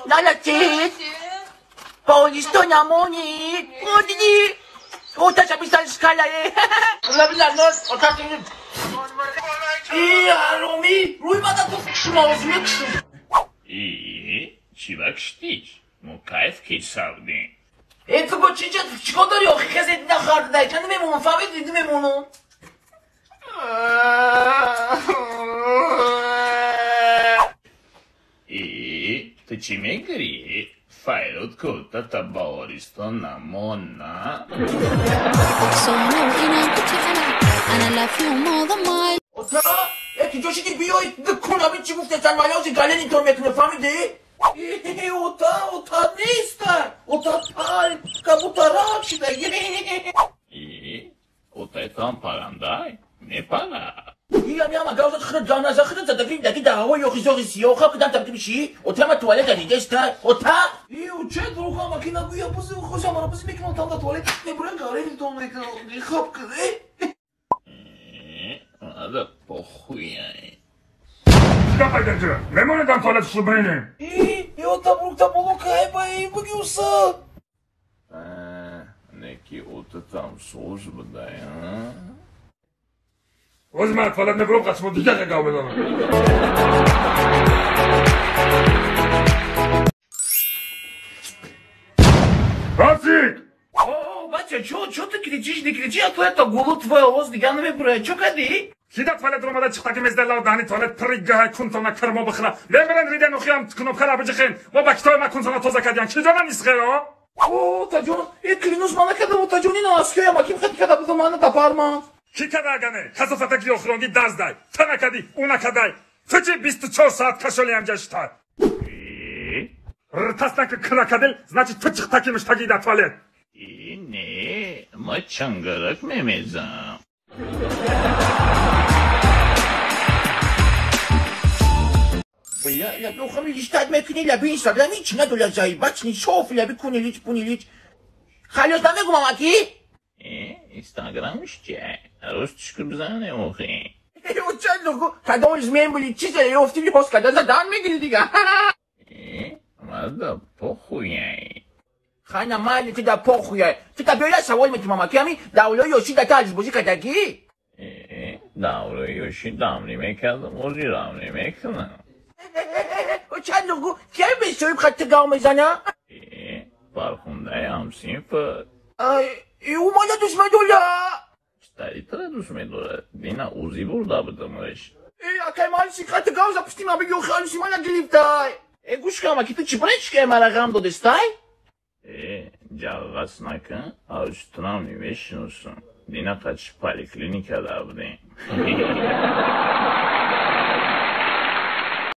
Nalacit. Paulisto Namoni. Odini. Ota sa bisan skala eh. Olabilir lan. Ota senin. İyi ya Romi. Ruymadan tutuşma ağzını kısın. İyi. Чувак штич. Ну кайф кисавди. Это вот сейчас чего-то лёг, хазет на хардай. Ты не можешь фавить, ты не можешь. İyi. Tıçime gri. Fayrut kutta tabaoristo namonna. Ota, tu joshi di bio de kunabi çibuk desen mayozi galeni tormetine famide. Ota ne ister? Ota tal, kabutara şide. İyi. Ota tam paranday. Ne para? İyi ama gavza tıkırıp canına zakırıp da dakik dakik da hava yok izorisi yok. Kapıdan tabii bir şey. Ota ama tuvalet dedi işte. Ota. İyi uçet ruha makina bu yapısı koşam arabası mekin otanda tuvalet ne buraya gareli tonlaydı. Kap kızı. Ona da похуй. Давай, дядя, не може там туалет слабрини. И от табрукта молокайба и бъгюса. Neki otu tam службада, а? Возьми туалетна групка, смо дитя ga убедано. Рацик! О, батя, чё ты кричишь? Не кричи, а то это голод твой, лоз, диганами бре. Чё кади? Сида туалет ромада чиқта ки мезделла дани туалет пригга кунтона кармо бихра. Лемерен риден ухиям кнопка рабжихин. Ва ба китоби ма кунтона тоза кадян. Киҷона нисхеро? О, таҷон, клинус мана када ва таҷони наскёя ма ким хати када буда мана тапарма. Ки кадагане? Касофатаки охронди даздай. Танакади, унакадай. Фичи 24 saat кашолиям гашта. Ртаснак кракадил, значит фичи такимиш тагида туалет. İyi ne? Ama çangarak memezam. Я плохо мне читать мекнили, аби инстаграм içine dolacağım. Bak şimdi şofla bir kuniliç buniliç. Halos da mı kumamaki? Instagram işte. Rus bizane ohi. Очень легко. Когда он змеем были чистили, его в телефон сказали, да дан мне гильдига. Ama похуй. Хана мали ты да похуй. Ты как böyle savol mı mamaki ami? Da oluyor yoshi da taciz buzi kadaki. Davro yoshi damri mekadım ozi damri mekadım. Очень легко. Kim bir söyleyip kattı kalmayacağına? Farkındayım sinfı. Umana düşmedi ola. Старитра дусмедора. Дина узи burada bıdımış. Akayman sikatı kalma zapustim abi yok halusi mana geliptay. Guşka ama kitu çıbreczkę maragam do destaj? Cavgasnakı avuşturan bir beşinusun. Dina kaç poliklinikada abdeyim.